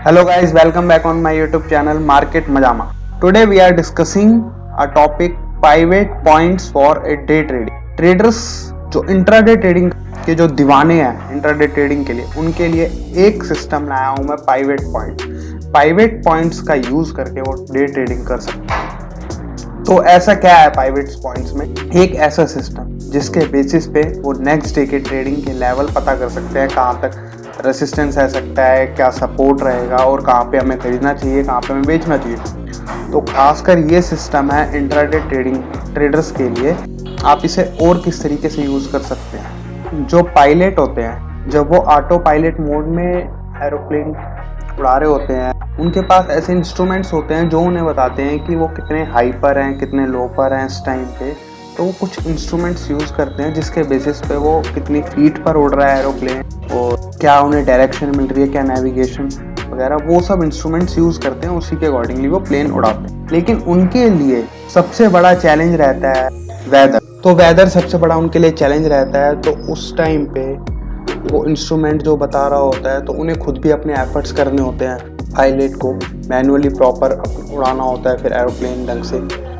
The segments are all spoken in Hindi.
Hello guys, welcome back on my YouTube channel Market Majama. Today we are discussing a topic pivot points for a day trading. Traders जो इंट्राडे ट्रेडिंग के जो दीवाने हैं इंट्राडे ट्रेडिंग के लिए, उनके लिए एक सिस्टम लाया हूं मैं पाइवेट पॉइंट। पाइवेट पॉइंट्स का यूज करके वो डे ट्रेडिंग कर सकते हैं। तो ऐसा क्या है पाइवेट पॉइंट्स में? एक ऐसा सिस्टम जिसके बेसिस पे वो नेक्स्ट डे के ट्रेडिंग के लेवल पता कर सकते हैं, कहाँ तक रेसिस्टेंस आ सकता है, क्या सपोर्ट रहेगा और कहाँ पे हमें खरीदना चाहिए, कहाँ पे हमें बेचना चाहिए। तो खासकर ये सिस्टम है इंट्राडे ट्रेडिंग ट्रेडर्स के लिए। आप इसे और किस तरीके से यूज़ कर सकते हैं? जो पायलट होते हैं, जब वो ऑटो पायलट मोड में एरोप्लेन उड़ा रहे होते हैं, उनके पास ऐसे इंस्ट्रूमेंट्स होते हैं जो उन्हें बताते हैं कि वो कितने हाई पर हैं, कितने लो पर हैं इस टाइम पे। तो वो कुछ इंस्ट्रूमेंट्स यूज़ करते हैं जिसके बेसिस पे वो कितनी फीट पर उड़ रहा है एरोप्लेन और क्या उन्हें डायरेक्शन मिल रही है, क्या नेविगेशन वगैरह, वो सब इंस्ट्रूमेंट्स यूज़ करते हैं। उसी के अकॉर्डिंगली वो प्लेन उड़ाते हैं। लेकिन उनके लिए सबसे बड़ा चैलेंज रहता है वेदर। तो वेदर सबसे बड़ा उनके लिए चैलेंज रहता है। तो उस टाइम पे वो इंस्ट्रूमेंट जो बता रहा होता है, तो उन्हें खुद भी अपने एफर्ट्स करने होते हैं। पायलट को मैनुअली प्रॉपर उड़ाना होता है, फिर एरोप्लेन ढंग से,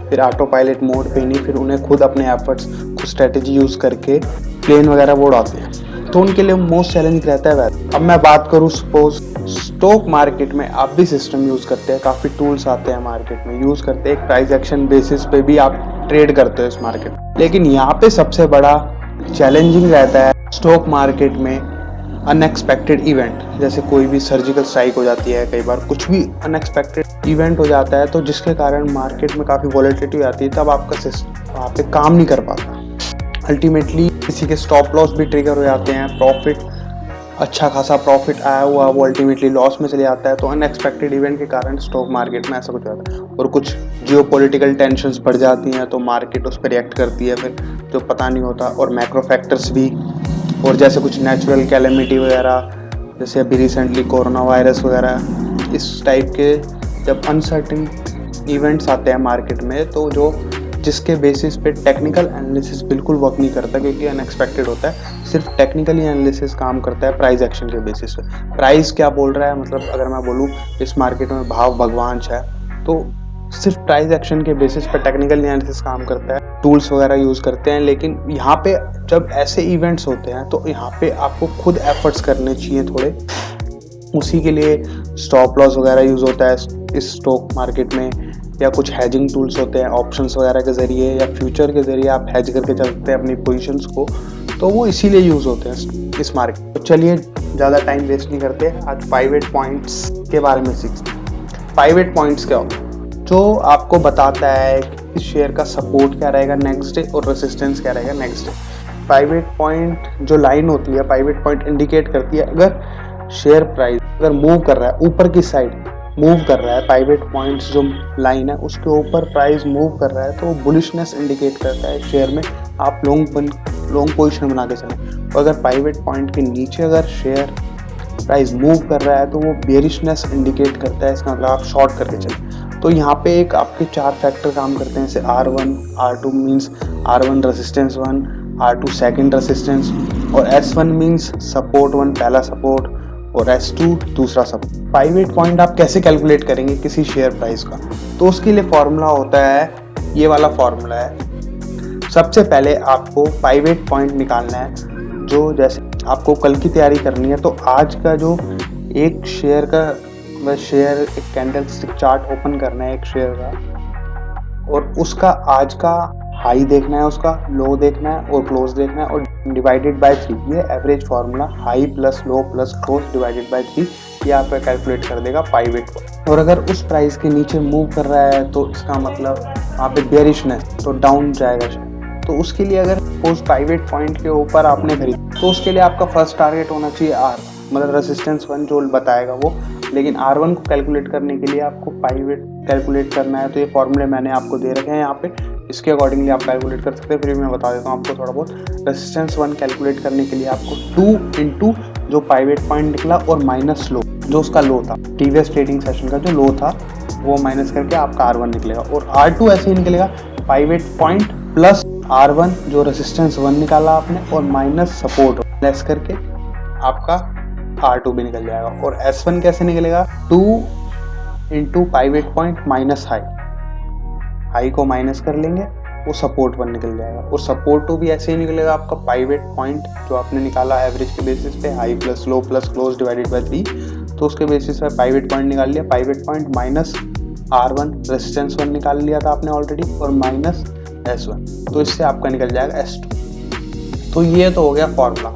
फिर ऑटो पायलट मोड पे नहीं, फिर उन्हें खुद अपने एफर्ट्स, खुद स्ट्रेटेजी यूज़ करके प्लेन वगैरह वो उड़ाते हैं। तो उनके लिए मोस्ट चैलेंज रहता है वेदर। अब मैं बात करूँ सपोज स्टॉक मार्केट में आप भी सिस्टम यूज़ करते हैं, काफ़ी टूल्स आते हैं मार्केट में, यूज़ करते हैं। एक प्राइस एक्शन बेसिस पे भी आप ट्रेड करते हो इस मार्केट में। लेकिन यहाँ पे सबसे बड़ा चैलेंजिंग रहता है स्टॉक मार्केट में अनएक्सपेक्टेड इवेंट। जैसे कोई भी सर्जिकल स्ट्राइक हो जाती है, कई बार कुछ भी अनएक्सपेक्टेड इवेंट हो जाता है, तो जिसके कारण मार्केट में काफ़ी वॉलेटिलिटी आती है। तब आपका सिस्टम वहाँ पे काम नहीं कर पाता। अल्टीमेटली किसी के स्टॉप लॉस भी ट्रिगर हो जाते हैं, प्रॉफिट अच्छा खासा प्रॉफिट आया हुआ वो अल्टीमेटली लॉस में चले जाता है। तो अनएक्सपेक्टेड इवेंट के कारण स्टॉक मार्केट में ऐसा कुछ होता है। और कुछ जियोपॉलिटिकल टेंशंस बढ़ जाती हैं तो मार्केट उस पर रिएक्ट करती है, फिर जो पता नहीं होता। और मैक्रो फैक्टर्स भी, और जैसे कुछ नेचुरल कैलेमिटी वगैरह, जैसे अभी रिसेंटली कोरोना वायरस वगैरह, इस टाइप के जब अनसर्टेन इवेंट्स आते हैं मार्केट में, तो जो जिसके बेसिस पे टेक्निकल एनालिसिस बिल्कुल वर्क नहीं करता, क्योंकि अनएक्सपेक्टेड होता है। सिर्फ टेक्निकली एनालिसिस काम करता है प्राइस एक्शन के बेसिस पे। प्राइस क्या बोल रहा है, मतलब अगर मैं बोलूँ इस मार्केट में भाव भगवान है, तो सिर्फ प्राइस एक्शन के बेसिस पे टेक्निकल एनालिसिस काम करता है। टूल्स वगैरह यूज़ करते हैं। लेकिन यहाँ पे जब ऐसे इवेंट्स होते हैं तो यहाँ पे आपको खुद एफर्ट्स करने चाहिए थोड़े। उसी के लिए स्टॉप लॉस वगैरह यूज़ होता है इस स्टॉक मार्केट में, या कुछ हैजिंग टूल्स होते हैं ऑप्शंस वगैरह के ज़रिए या फ्यूचर के ज़रिए आप हैज करके चलते हैं अपनी पोजीशंस को। तो वो इसीलिए यूज़ होते हैं इस मार्केट। तो चलिए ज़्यादा टाइम वेस्ट नहीं करते, आज पाइवेट पॉइंट्स के बारे में सीखते हैं। पाइवेट पॉइंट्स क्या होता है? जो आपको बताता है कि इस शेयर का सपोर्ट क्या रहेगा नेक्स्ट डे और रेसिस्टेंस क्या रहेगा नेक्स्ट डे। पाइवेट पॉइंट जो लाइन होती है, पाइवेट पॉइंट इंडिकेट करती है अगर शेयर प्राइस अगर मूव कर रहा है, ऊपर की साइड मूव कर रहा है, पाइवेट पॉइंट्स जो लाइन है उसके ऊपर प्राइस मूव कर रहा है, तो बुलिशनेस इंडिकेट करता है शेयर में। आप लॉन्ग पोजीशन बना के चलें। तो अगर पाइवेट पॉइंट के नीचे अगर शेयर प्राइस मूव कर रहा है तो वो बेरिशनेस इंडिकेट करता है, इसका मतलब आप शॉर्ट करके चलें। तो यहाँ पे एक आपके 4 फैक्टर काम करते हैं, जैसे R1 R2 means R1 resistance 1, R2 second resistance, और S1 मीन्स सपोर्ट 1 पहला सपोर्ट, और S2 दूसरा सपोर्ट। पाइवेट पॉइंट आप कैसे कैलकुलेट करेंगे किसी शेयर प्राइस का? तो उसके लिए फॉर्मूला होता है, ये वाला फॉर्मूला है। सबसे पहले आपको पाइवेट पॉइंट निकालना है। जो जैसे आपको कल की तैयारी करनी है, तो आज का जो एक शेयर का शेयर एक कैंडलस्टिक चार्ट ओपन करना है एक शेयर का, और उसका आज का हाई देखना है, उसका लो देखना है और क्लोज देखना है, और डिवाइडेड बाय 3। ये average formula, high plus low plus close divided by 3, ये आपका कैलकुलेट कर देगा पाइवेट को। और अगर उस प्राइस के नीचे मूव कर रहा है तो इसका मतलब वहाँ पे बेरिशनेस, तो डाउन जाएगा शेयर। तो उसके लिए अगर उस पाइवेट पॉइंट के ऊपर आपने खरीदा, तो उसके लिए आपका फर्स्ट टारगेट होना चाहिए R, मतलब रेसिस्टेंस 1 जो बताएगा वो। लेकिन R1 को कैलकुलेट करने के लिए आपको पाइवेट कैलकुलेट करना है। तो ये फॉर्मूले मैंने आपको दे रखे हैं यहाँ पे, इसके अकॉर्डिंगली आप कैलकुलेट कर सकते हैं। फिर मैं बता देता हूँ आपको थोड़ा बहुत। रेसिस्टेंस 1 कैलकुलेट करने के लिए आपको 2 इंटू जो पाइवेट पॉइंट निकला और माइनस लो जो उसका लो था, प्रीवियस ट्रेडिंग सेशन का जो लो था, वो माइनस करके आपका R1 निकलेगा। और R2 ऐसे ही निकलेगा, पाइवेट पॉइंट प्लस R1 जो रेसिस्टेंस 1 निकाला आपने, और माइनस सपोर्ट लेस करके आपका R2 भी निकल जाएगा। और S1 कैसे निकलेगा, 2 into pivot point minus high को माइनस कर लेंगे, वो सपोर्ट 1 निकल जाएगा। और सपोर्ट 2 भी ऐसे ही निकलेगा आपका पाइवेट पॉइंट जो आपने निकाला एवरेज के बेसिस पे, high plus low plus close divided by 3, तो उसके बेसिस पे पाइवेट पॉइंट निकाल लिया। Pivot point minus R1 resistance 1 निकाल लिया था आपने ऑलरेडी, और माइनस S1, तो इससे आपका निकल जाएगा S2। तो ये तो हो गया फॉर्मूला।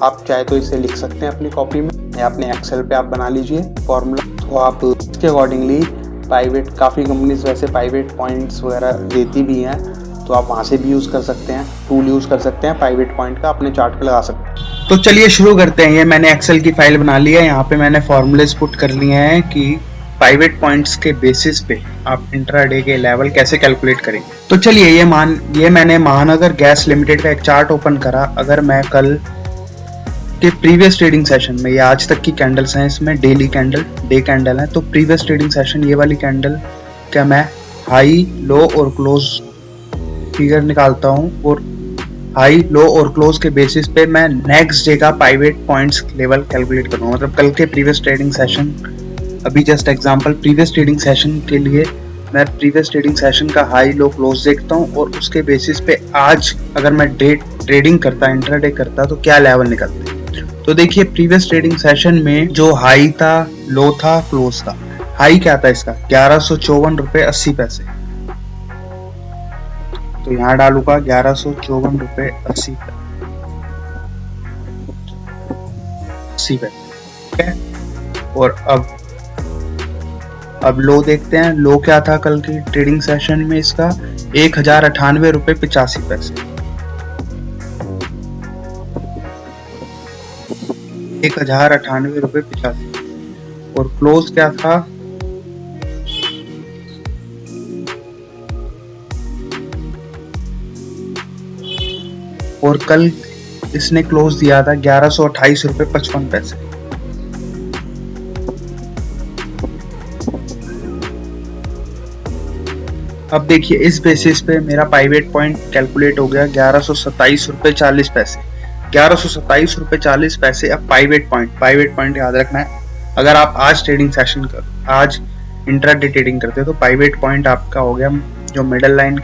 आप चाहे तो इसे लिख सकते हैं अपनी कॉपी में या अपने एक्सेल पे आप बना लीजिए फॉर्मूला। तो आप इसके अकॉर्डिंगली पाइवेट, काफ़ी कंपनीज वैसे पाइवेट पॉइंट्स वगैरह देती भी हैं, तो आप वहाँ से भी यूज़ कर सकते हैं, टूल यूज़ कर सकते हैं, पाइवेट पॉइंट का अपने चार्ट पे लगा सकते हैं। तो चलिए शुरू करते हैं। ये मैंने एक्सेल की फाइल बना ली है, यहाँ पे मैंने फॉर्मूलेज पुट कर लिए हैं कि पाइवेट पॉइंट्स के बेसिस पे आप इंट्राडे के लेवल कैसे कैलकुलेट करेंगे। तो चलिए ये मैंने महानगर गैस लिमिटेड का एक चार्ट ओपन करा। अगर मैं कल के प्रीवियस ट्रेडिंग सेशन में, ये आज तक की कैंडल्स हैं, इसमें डेली कैंडल, डे कैंडल है, तो प्रीवियस ट्रेडिंग सेशन ये वाली कैंडल का मैं हाई लो और क्लोज फिगर निकालता हूँ, और हाई लो और क्लोज के बेसिस पे मैं नेक्स्ट डे का पाइवेट पॉइंट्स लेवल कैलकुलेट करूँगा। मतलब कल के प्रीवियस ट्रेडिंग सेशन, अभी just example previous trading session के लिए मैं प्रीवियस ट्रेडिंग सेशन का हाई लो क्लोज देखता हूँ, और उसके बेसिस पे आज अगर मैं डे ट्रेडिंग करता, इंट्राडे करता, तो क्या लेवल निकलते हैं। तो देखिए प्रीवियस ट्रेडिंग सेशन में जो हाई था, लो था, क्लोज था। हाई क्या था इसका, 1154 रुपए 80 पैसे। तो यहाँ डालूंगा 1154 रुपए 80 पैसे, ठीक है। और अब लो देखते हैं। लो क्या था कल की ट्रेडिंग सेशन में इसका, 1098 रुपए 85 पैसे। 1098 रुपए 85। और क्लोज क्या था, और कल इसने क्लोज दिया था 1128 रुपए 55 पैसे। अब देखिए इस बेसिस पे मेरा पाइवेट पॉइंट कैलकुलेट हो गया 1127 रुपए 40 पैसे। 1127 रुपए 40 पैसे। अब पाइवेट पॉइंट याद रखना है। अगर आप आज ट्रेडिंग सेशन आज इंट्राडे ट्रेडिंग करते हो तो पाइवेट पॉइंट आपका हो गया, जो मिडल लाइन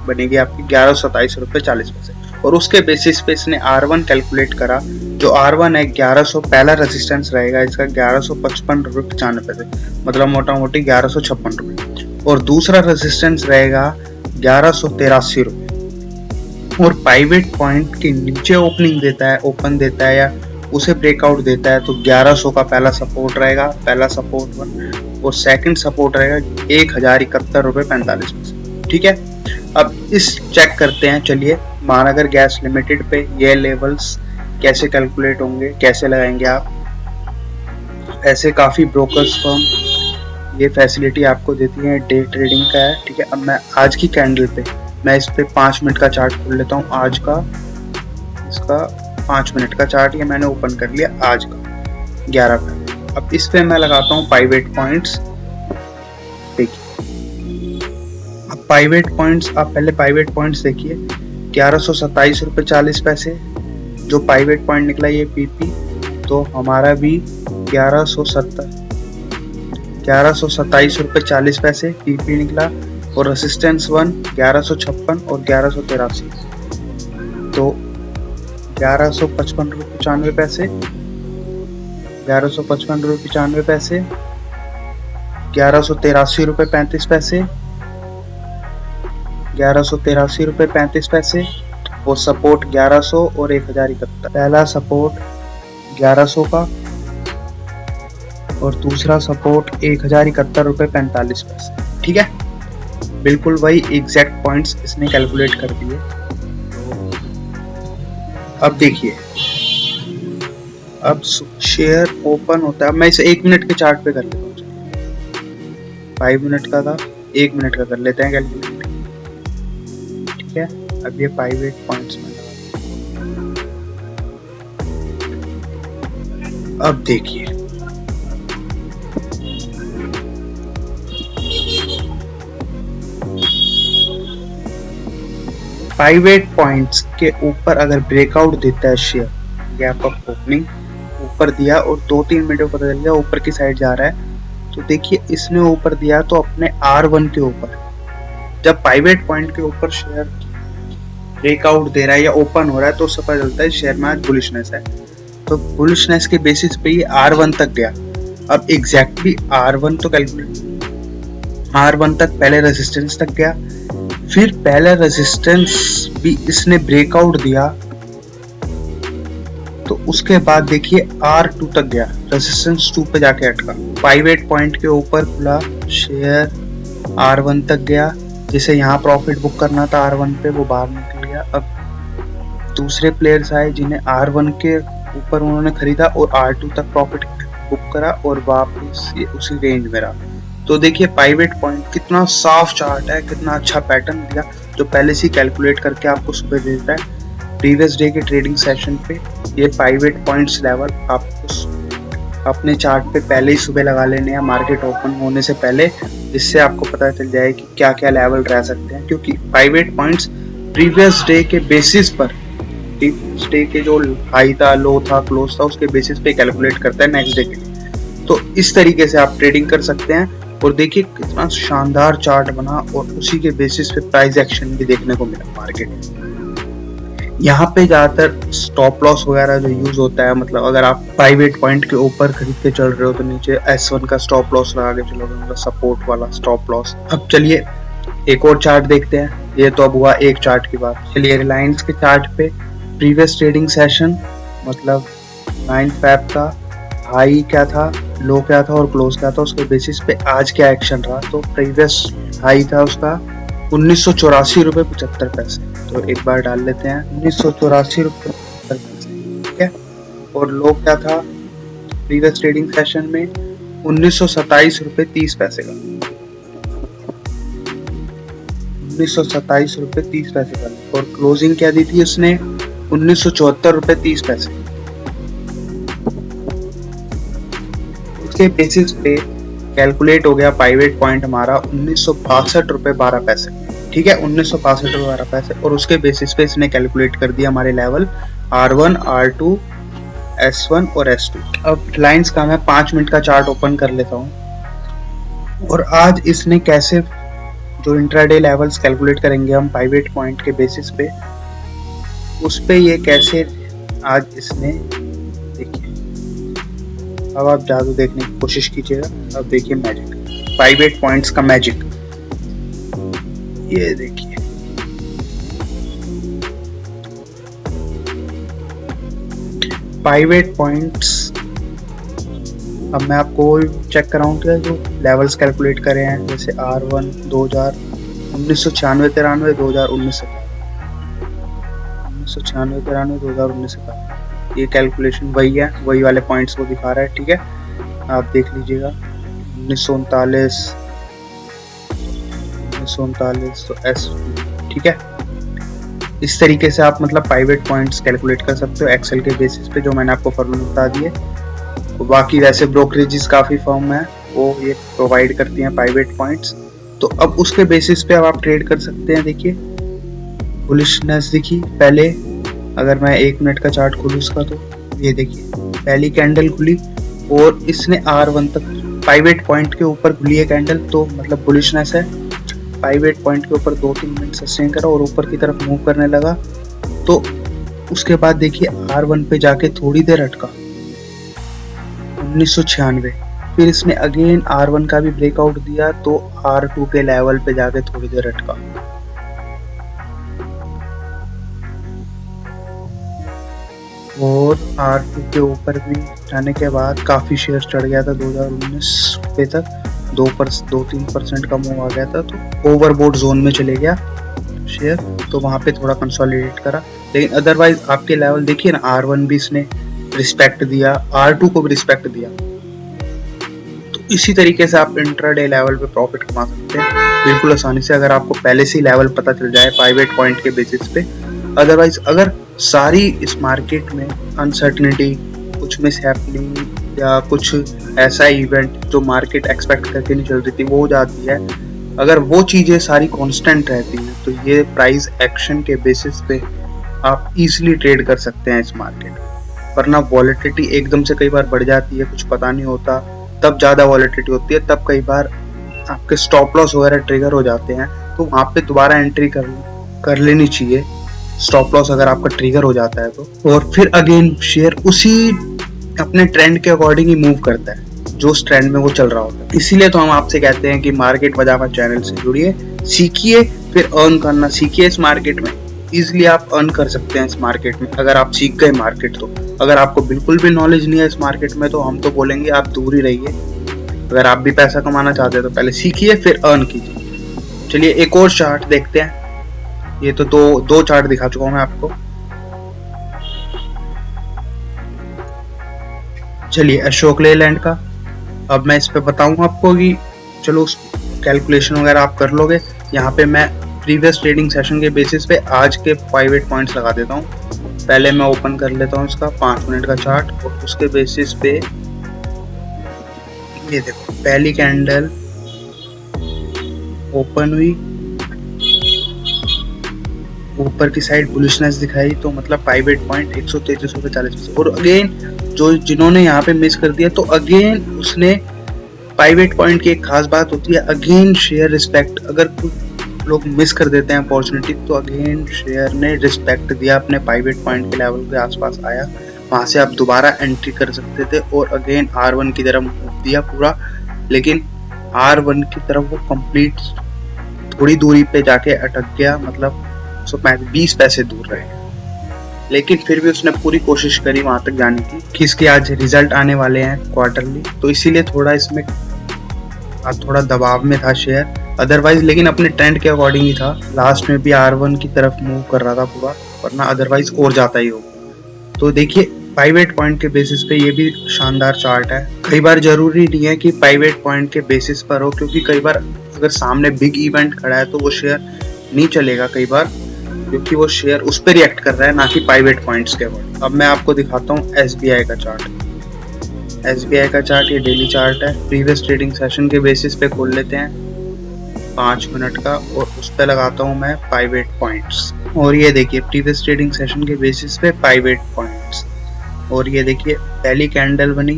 बनेगी आपकी 1127 रुपए 40 पैसे। और उसके बेसिस पे इसने R1 कैलकुलेट करा। जो R1 है 1100, पहला रेजिस्टेंस रहेगा इसका 1155 रुपए 95 पैसे, मतलब मोटा मोटी 1156 रुपए। और दूसरा रेजिस्टेंस रहेगा 1183 रुपए। और पाइवेट पॉइंट के नीचे ओपन देता है या उसे ब्रेकआउट देता है तो 1100 का पहला सपोर्ट रहेगा, पहला सपोर्ट 1, और सेकंड सपोर्ट रहेगा 1071 रुपए 45 पैसे, ठीक है। अब इस चेक करते हैं, चलिए महानगर गैस लिमिटेड पे ये लेवल्स कैसे कैलकुलेट होंगे, कैसे लगाएंगे आप। ऐसे काफी ब्रोकर्स फर्म ये फैसिलिटी आपको देती है, डे ट्रेडिंग का है, ठीक है। अब मैं आज की कैंडल पे, मैं इस पे 5 मिनट का चार्ट खोल लेता हूँ। आज का इसका 5 मिनट का चार्ट ये मैंने ओपन कर लिया आज का 11 पे। अब इस पे मैं लगाता हूँ पाइवेट पॉइंट्स। देखिए अब पाइवेट पॉइंट्स, आप पहले पाइवेट पॉइंट्स देखिए 1127 रुपए 40 पैसे जो पाइवेट पॉइंट निकला ये पीपी, तो हमारा भी 1127 रुपए 40 पैसे पीपी निकला। और रेसिस्टेंस 1 1156 और 1183, तो 1155 रुपए 95 पैसे, 1155 रुपए 95 पैसे, 1183 रुपए 35 पैसे, 1183 रुपए 35 पैसे। और सपोर्ट 1100 और 1071। पहला सपोर्ट 1100 का और दूसरा सपोर्ट 1071 रुपए 45 पैसे, ठीक है। बिल्कुल वही एग्जैक्ट पॉइंट्स इसने कैलकुलेट कर दिए। अब देखिए, अब शेयर ओपन होता है। मैं इसे 1 मिनट के चार्ट पे कर लेता हूँ। 5 मिनट का था, 1 मिनट का कर लेते हैं कैलकुलेट, ठीक है। अब ये पाइवेट पॉइंट्स में अब देखिए पाइवेट पॉइंट्स के ऊपर अगर ब्रेकआउट देता है शेयर, गैप अप ओपनिंग ऊपर दिया और 2-3 मिनट में पता चल गया ऊपर की साइड जा रहा है। तो देखिए इसने ऊपर दिया तो अपने R1 के ऊपर, जब पाइवेट पॉइंट के ऊपर शेयर ब्रेकआउट दे रहा है या ओपन हो रहा है तो उससे पता चलता है शेयर में आज बुलिशनेस है। तो बुलिशनेस के बेसिस पे ये R1 तक गया। अब एग्जैक्टली R1 तो कैलकुलेट, R1 तक पहले रेजिस्टेंस तक गया, फिर पहले रेजिस्टेंस भी इसने ब्रेकआउट दिया तो उसके बाद देखिए R2 तक गया, रेजिस्टेंस 2 पे जाके अटका, पाइवेट पॉइंट के ऊपर खुला, शेयर R1 तक गया, जिसे यहाँ प्रॉफिट बुक करना था R1 पे वो बाहर निकल गया। अब दूसरे प्लेयर्स आए जिन्हें R1 के ऊपर उन्होंने खरीदा और R2 तक प्रॉफिट बुक करा और वापस ये उसी रेंज में रहा। तो देखिए पाइवेट पॉइंट कितना साफ चार्ट है, कितना अच्छा पैटर्न दिया जो पहले से कैलकुलेट करके आपको सुबह दे देता है। प्रीवियस डे के ट्रेडिंग सेशन पे ये पाइवेट पॉइंट्स लेवल आपको अपने चार्ट पे पहले ही सुबह लगा लेने हैं मार्केट ओपन होने से पहले, जिससे आपको पता चल जाए कि क्या क्या लेवल रह सकते हैं, क्योंकि पाइवेट पॉइंट्स प्रीवियस डे के बेसिस पर, प्रीवियस डे के जो हाई था, लो था, क्लोज था, उसके बेसिस पे कैलकुलेट करता है नेक्स्ट डे के लिए। तो इस तरीके से आप ट्रेडिंग कर सकते हैं और देखिए कितना शानदार चार्ट बना और उसी के बेसिस पे प्राइस एक्शन भी देखने को मिला मार्केट में। यहाँ पे ज्यादातर स्टॉप लॉस वगैरह जो यूज होता है, मतलब अगर आप प्राइवेट पॉइंट के ऊपर खरीद के चल रहे हो तो नीचे S1 का स्टॉप लॉस लगा के चलोगे, मतलब सपोर्ट वाला स्टॉप लॉस। अब चलिए एक और चार्ट देखते हैं, ये तो अब हुआ एक चार्ट की बात। चलिए रिलायंस के चार्ट पे प्रीवियस ट्रेडिंग सेशन मतलब 9 फेब का हाई क्या था, लो क्या था और क्लोज क्या था, उसके बेसिस पे आज क्या एक्शन रहा। तो प्रीवियस हाई था उसका 1984 रुपये 75 पैसे, तो एक बार डाल लेते हैं 1984 रुपये 75 पैसे, ठीक है। और लो क्या था प्रीवियस ट्रेडिंग सेशन में 1927 रुपये 30 पैसे का, 1927 रुपये 30 पैसे का। और क्लोजिंग क्या दी थी उसने 1974 रुपये 30 पैसे। उसके बेसिस पे कैलकुलेट हो गया पाइवेट पॉइंट हमारा 1962 रुपये 12 पैसे, ठीक है, 1962 रुपये 12 पैसे। और उसके बेसिस पे इसने कैलकुलेट कर दिया हमारे लेवल R1, R2, S1 और S2। अब रिलायंस का मैं 5 मिनट का चार्ट ओपन कर लेता हूँ और आज इसने कैसे जो इंट्राडे लेवल्स कैलकुलेट करेंगे हम पाइवेट पॉइंट के बेसिस पे, उस पे ये कैसे आज इसने, देखिए अब आप जादू देखने की कोशिश कीजिएगा। अब देखिए मैजिक, पाइवेट पॉइंट्स का मैजिक, ये देखिए पाइवेट पॉइंट्स। अब मैं आपको चेक कराऊं क्या जो लेवल्स कैलकुलेट करे हैं, जैसे R1 2000 1996 93 2019 1996 93 2019 का, ये कैलकुलेशन वही है, वही वाले पॉइंट्स को दिखा रहा है, ठीक है। आप देख लीजिएगा 1939 तो S, ठीक है। इस तरीके से आप मतलब प्राइवेट पॉइंट्स कैलकुलेट कर सकते हो एक्सेल के बेसिस पे, जो मैंने आपको फॉर्मूला बता दिए। बाकी वैसे ब्रोकरेजेस काफ़ी फर्म है वो ये प्रोवाइड करती हैं प्राइवेट पॉइंट्स, तो अब उसके बेसिस पे अब आप ट्रेड कर सकते हैं। देखिए बुलिशनेस दिखी पहले, अगर मैं 1 मिनट का चार्ट खोलूँ उसका, तो ये देखिए पहली कैंडल खुली और इसने R1 तक प्राइवेट पॉइंट के ऊपर खुली है कैंडल, तो मतलब बुलिशनेस है। प्राइवेट पॉइंट के ऊपर 2-3 मिनट सस्टेन करा और ऊपर की तरफ मूव करने लगा, तो उसके बाद देखिए R1 पे जाके थोड़ी देर अटका 1996, फिर इसने अगेन R1 का भी ब्रेकआउट दिया तो R2 के लेवल पे जाके थोड़ी देर अटका, और R2 के ऊपर भी जाने के बाद काफी शेयर चढ़ गया था 2019 पे तक, 2-3% का मूव आ गया था, तो ओवरबोट जोन में चले गया शेयर, तो वहां पे थोड़ा कंसोलिडेट करा। लेकिन अदरवाइज आपके लेवल देखिए ना, R1 भी इसने रिस्पेक्ट दिया, R2 को भी रिस्पेक्ट दिया, तो इसी तरीके से आप इंट्राडे लेवल पे प्रॉफिट कमा सकते हैं बिल्कुल आसानी से, अगर आपको पहले से ही लेवल पता चल जाए प्राइवेट पॉइंट के बेसिस पे। अदरवाइज अगर सारी इस मार्केट में अनसर्टनिटी, कुछ मिस हैपनिंग या कुछ ऐसा इवेंट जो मार्केट एक्सपेक्ट करके नहीं चल रही थी वो हो जाती है, अगर वो चीज़ें सारी कांस्टेंट रहती हैं तो ये प्राइस एक्शन के बेसिस पे आप इजीली ट्रेड कर सकते हैं इस मार्केट। वरना वॉलेटिलिटी एकदम से कई बार बढ़ जाती है, कुछ पता नहीं होता, तब ज़्यादा वॉलेटिलिटी होती है, तब कई बार आपके स्टॉप लॉस वगैरह ट्रिगर हो जाते हैं, तो वहाँ पे दोबारा एंट्री कर लेनी चाहिए स्टॉप लॉस अगर आपका ट्रिगर हो जाता है तो। और फिर अगेन शेयर उसी अपने ट्रेंड के अकॉर्डिंग ही मूव करता है जो उस ट्रेंड में वो चल रहा होता है। इसीलिए तो हम आपसे कहते हैं कि मार्केट मजामा चैनल से जुड़िए, सीखिए, फिर अर्न करना सीखिए इस मार्केट में। इजीली आप अर्न कर सकते हैं इस मार्केट में अगर आप सीख गए मार्केट तो। अगर आपको बिल्कुल भी नॉलेज नहीं है इस मार्केट में तो हम तो बोलेंगे आप दूर ही रहिए। अगर आप भी पैसा कमाना चाहते हैं तो पहले सीखिए फिर अर्न कीजिए। चलिए एक और चार्ट देखते हैं। ये तो दो चार्ट दिखा चुका हूं मैं आपको। चलिए अशोक लेलैंड का अब मैं इस पे बताऊंगा आपको कि चलो उस कैलकुलेशन वगैरह आप कर लोगे। यहाँ पे मैं प्रीवियस ट्रेडिंग सेशन के बेसिस पे आज के 5 पॉइंट्स लगा देता हूँ। पहले मैं ओपन कर लेता हूँ इसका 5 मिनट का चार्ट और उसके बेसिस पे ये देखो पहली कैंडल ओपन हुई, ऊपर की साइड बुलिशनेस दिखाई, तो मतलब पाइवेट पॉइंट 133.40 और अगेन जो जिन्होंने यहाँ पे मिस कर दिया तो अगेन उसने पाइवेट पॉइंट की एक खास बात होती है अगेन शेयर रिस्पेक्ट। अगर कुछ लोग मिस कर देते हैं अपॉर्चुनिटी तो अगेन शेयर ने रिस्पेक्ट दिया, अपने पाइवेट पॉइंट के लेवल के आसपास आया, वहां से आप दोबारा एंट्री कर सकते थे और अगेन R1 की तरफ मूव दिया पूरा। लेकिन R1 की तरफ वो कंप्लीट थोड़ी दूरी पे जाके अटक गया, मतलब 20 पैसे दूर रहे। लेकिन फिर भी उसने पूरी कोशिश करी वहां तक जाने की कि इसके आज रिजल्ट आने वाले हैं क्वार्टरली, तो इसीलिए थोड़ा इसमें थोड़ा दबाव में था शेयर। अदरवाइज लेकिन अपने ट्रेंड के अकॉर्डिंग ही था, लास्ट में भी R1 की तरफ मूव कर रहा था पूरा, वरना अदरवाइज और जाता ही होगा। तो देखिए पाइवेट पॉइंट के बेसिस पे ये भी शानदार चार्ट है। कई बार जरूरी नहीं है कि पाइवेट पॉइंट के बेसिस पर हो, क्योंकि कई बार अगर सामने बिग इवेंट खड़ा है तो वो शेयर नहीं चलेगा कई बार, क्योंकि वो शेयर उस पर रिएक्ट कर रहा है ना कि पाइवेट पॉइंट्स के ऊपर। अब मैं आपको दिखाता हूँ SBI का चार्ट। SBI का चार्ट ये डेली चार्ट है, प्रीवियस ट्रेडिंग सेशन के बेसिस पे खोल लेते हैं 5 मिनट का और उस पर लगाता हूँ मैं पाइवेट पॉइंट्स। और ये देखिए प्रीवियस ट्रेडिंग सेशन के बेसिस पे पाइवेट पॉइंट्स। और ये देखिए पहली कैंडल बनी,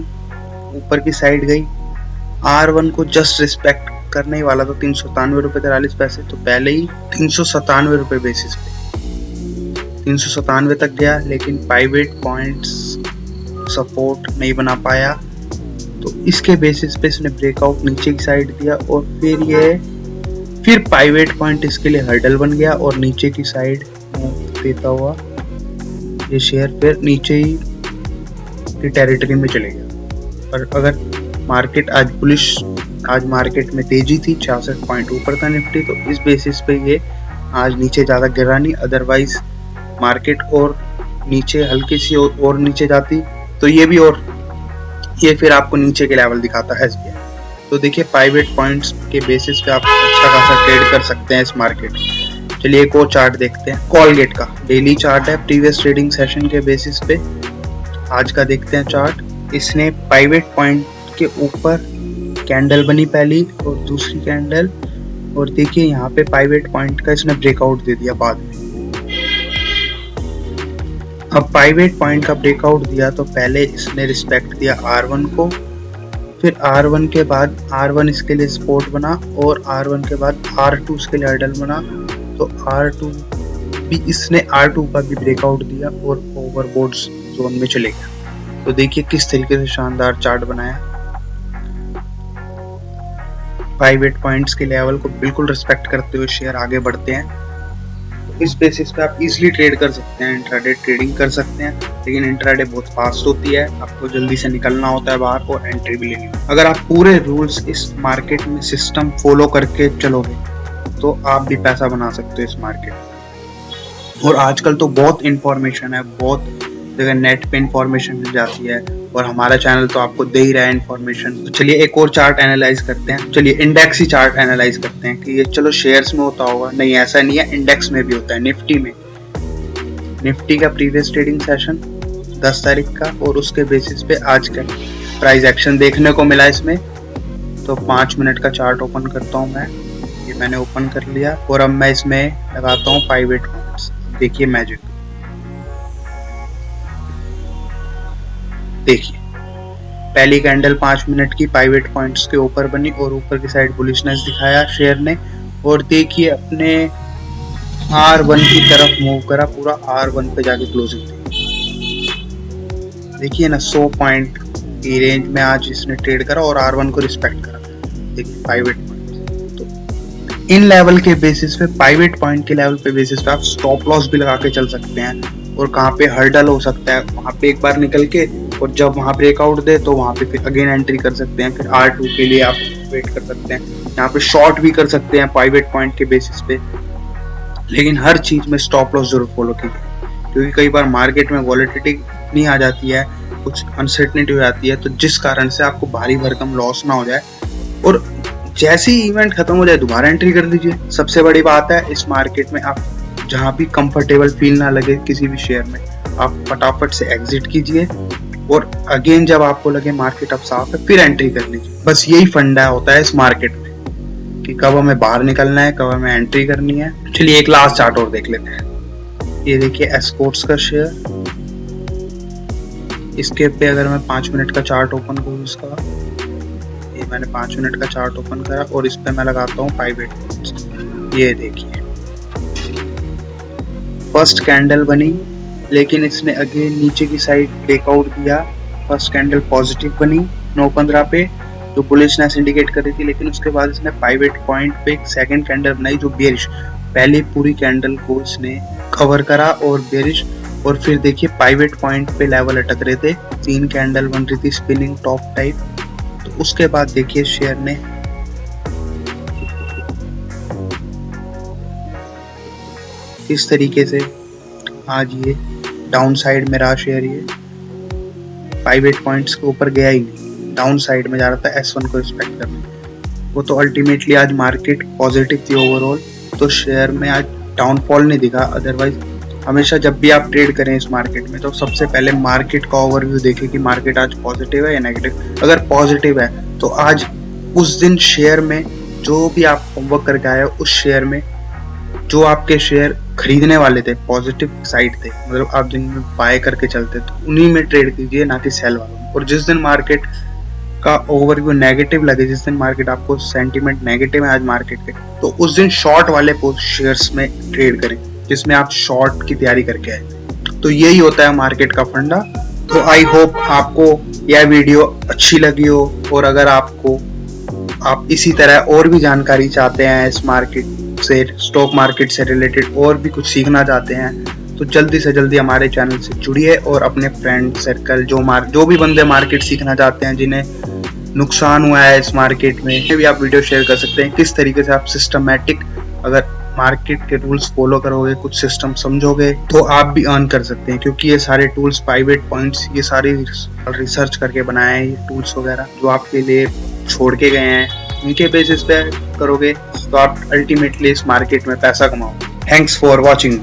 ऊपर की साइड गई, R1 को जस्ट रिस्पेक्ट करने ही वाला तो 397.43, तो पहले ही 397 बेसिस पे 397 तक गया, लेकिन पाइवेट पॉइंट्स सपोर्ट नहीं बना पाया, तो इसके बेसिस पे इसने ब्रेकआउट नीचे की साइड दिया और फिर पाइवेट पॉइंट इसके लिए हर्डल बन गया और नीचे की साइड देता हुआ ये शेयर फिर नीचे ही की टेरिटरी में चले गया। और अगर मार्केट आज मार्केट में तेजी थी, 66 पॉइंट ऊपर था निफ्टी, तो इस बेसिस पे ये आज नीचे ज़्यादा गिरा नहीं, अदरवाइज मार्केट और नीचे हल्की सी और नीचे जाती तो ये फिर आपको नीचे के लेवल दिखाता है SBI। तो देखिए पाइवेट पॉइंट्स के बेसिस पे आप अच्छा खासा ट्रेड कर सकते हैं इस मार्केट में। चलिए एक और चार्ट देखते हैं, कॉलगेट का डेली चार्ट है, प्रीवियस ट्रेडिंग सेशन के बेसिस पे आज का देखते हैं चार्ट। इसने पाइवेट पॉइंट के ऊपर कैंडल बनी पहली और दूसरी कैंडल, और देखिए यहाँ पे पाइवेट पॉइंट का इसने ब्रेकआउट दे दिया बाद में। अब पाइवेट पॉइंट का ब्रेकआउट दिया तो पहले इसने रिस्पेक्ट दिया R1 को, फिर R1 के बाद R1 इसके लिए सपोर्ट बना और R1 के बाद R2 इसके लिए हर्डल बना, तो R2 भी इसने R2 का भी ब्रेकआउट दिया और ओवरबोट जोन में चले गया। तो देखिए किस तरीके से शानदार चार्ट बनाया, प्राइवेट पॉइंट्स के लेवल को बिल्कुल रिस्पेक्ट करते हुए शेयर आगे बढ़ते हैं। तो इस बेसिस पे आप इजीली ट्रेड कर सकते हैं, इंट्राडे ट्रेडिंग कर सकते हैं, लेकिन इंट्राडे बहुत फास्ट होती है, आपको जल्दी से निकलना होता है बाहर और एंट्री भी लेनी होती है। अगर आप पूरे रूल्स इस मार्केट में सिस्टम फॉलो करके चलोगे तो आप भी पैसा बना सकते हो इस मार्केट में। और आजकल तो बहुत इंफॉर्मेशन है, बहुत जगह नेट पे इंफॉर्मेशन मिल जाती है और हमारा चैनल तो आपको दे ही रहा है इंफॉर्मेशन। तो चलिए एक और चार्ट एनालाइज करते हैं। चलिए इंडेक्स ही चार्ट एनालाइज करते हैं कि ये चलो शेयर्स में होता होगा, नहीं ऐसा नहीं है, इंडेक्स में भी होता है, निफ्टी में। निफ्टी का प्रीवियस ट्रेडिंग सेशन 10 तारीख का और उसके बेसिस पे आज का प्राइस एक्शन देखने को मिला इसमें। तो 5 मिनट का चार्ट ओपन करता हूँ मैं, ये मैंने ओपन कर लिया और अब मैं इसमें लगाता हूँ पाइवेट पॉइंट्स। देखिए मैजिक, देखिए पहली कैंडल 5 मिनट की पाइवेट पॉइंट्स के ऊपर बनी और ऊपर की साइड बुलिशनेस दिखाया शेयर ने, और देखिए अपने R1 की तरफ मूव करा, पूरा R1 पे जाके क्लोजिंग दी। देखिए ना 100 पॉइंट की रेंज में आज इसने ट्रेड करा और R1 को रिस्पेक्ट करा। देखिए पाइवेट पॉइंट, तो इन लेवल के बेसिस पे, पाइवेट पॉइंट के लेवल पे बेसिस पे आप स्टॉप लॉस भी लगा के चल सकते हैं, और कहाँ पे हर्डल हो सकता है वहाँ पे एक बार निकल के, और जब वहाँ ब्रेकआउट दे तो वहाँ पे फिर अगेन एंट्री कर सकते हैं, फिर R2 के लिए आप वेट कर सकते हैं। यहाँ पे शॉर्ट भी कर सकते हैं पाइवेट पॉइंट के बेसिस पे, लेकिन हर चीज में स्टॉप लॉस जरूर फॉलो कीजिए, क्योंकि कई बार मार्केट में वॉलेटिलिटी नहीं आ जाती है, कुछ अनसर्टेनिटी हो जाती है, तो जिस कारण से आपको भारी भरकम लॉस ना हो जाए, और जैसे ही इवेंट खत्म हो जाए दोबारा एंट्री कर दीजिए। सबसे बड़ी बात है इस मार्केट में, आप जहाँ भी कंफर्टेबल फील ना लगे किसी भी शेयर में, आप फटाफट से एग्जिट कीजिए, और अगेन जब आपको लगे मार्केट अब साफ है फिर एंट्री कर लीजिए। बस यही फंडा होता है इस मार्केट में कि कब हमें बाहर निकलना है, कब हमें एंट्री करनी है। चलिए एक लास्ट चार्ट और देख लेते हैं। ये देखिए एस्कॉर्ट्स का शेयर, इसके पे अगर मैं 5 मिनट का चार्ट ओपन करूँ इसका, ये मैंने 5 मिनट का चार्ट ओपन करा और इस पे मैं लगाता हूँ पाइवेट पॉइंट्स। ये देखिए फर्स्ट कैंडल बनी, लेकिन इसने अगेन नीचे की साइड ब्रेकआउट दिया। फर्स्ट कैंडल पॉजिटिव बनी 9:15 पे, जो बुलिशनेस इंडिकेट कर रही थी, लेकिन उसके बाद इसने पाइवेट पॉइंट पे एक सेकंड कैंडल बनाई जो बेरिश, पहले पूरी कैंडल को इसने कवर करा और बेरिश, और फिर देखिए पाइवेट पॉइंट पे लेवल अटक रहे थे, 3 कैंडल बन रही थी स्पिनिंग टॉप टाइप। तो उसके बाद देखिए शेयर ने इस तरीके से आज ये डाउन साइड में रहा शेयर, ये पाइवेट पॉइंट्स के ऊपर गया ही नहीं, डाउन साइड में जा रहा था S1 को रिस्पेक्ट करने। वो तो अल्टीमेटली आज मार्केट पॉजिटिव थी ओवरऑल, तो शेयर में आज डाउनफॉल नहीं दिखा। अदरवाइज हमेशा जब भी आप ट्रेड करें इस मार्केट में, तो सबसे पहले मार्केट का ओवरव्यू देखें कि मार्केट आज पॉजिटिव है या नेगेटिव। अगर पॉजिटिव है तो आज उस दिन शेयर में जो भी आप होमवर्क करके आए हो, उस शेयर में जो आपके शेयर खरीदने वाले थे पॉजिटिव साइड थे, मतलब आप दिन में बाय करके चलते, तो उन्हीं में ट्रेड कीजिए, ना कि सेल वालों। और जिस दिन मार्केट का ओवरव्यू नेगेटिव लगे, जिस दिन मार्केट आपको सेंटीमेंट नेगेटिव है आज मार्केट के, तो उस दिन शॉर्ट वाले शेयर्स में ट्रेड करें जिसमें आप शॉर्ट की तैयारी करके आए। तो यही होता है मार्केट का फंडा। तो आई होप आपको यह वीडियो अच्छी लगी हो, और अगर आप इसी तरह और भी जानकारी चाहते हैं इस मार्केट से, स्टॉक मार्केट से रिलेटेड और भी कुछ सीखना चाहते हैं, तो जल्दी से जल्दी हमारे चैनल से जुड़िए, और अपने फ्रेंड सर्कल जो भी बंदे मार्केट सीखना चाहते हैं, जिन्हें नुकसान हुआ है इस मार्केट में, भी आप वीडियो शेयर कर सकते हैं। किस तरीके से आप सिस्टमैटिक, अगर मार्केट के रूल्स फॉलो करोगे, कुछ सिस्टम समझोगे, तो आप भी अर्न कर सकते हैं, क्योंकि ये सारे टूल्स, पाइवेट पॉइंट्स, ये सारे रिसर्च करके बनाए हैं, ये टूल्स वगैरह जो आपके लिए छोड़ के गए हैं, इनके बेसिस पे करोगे तो आप अल्टीमेटली इस मार्केट में पैसा कमाओगे। Thanks for watching.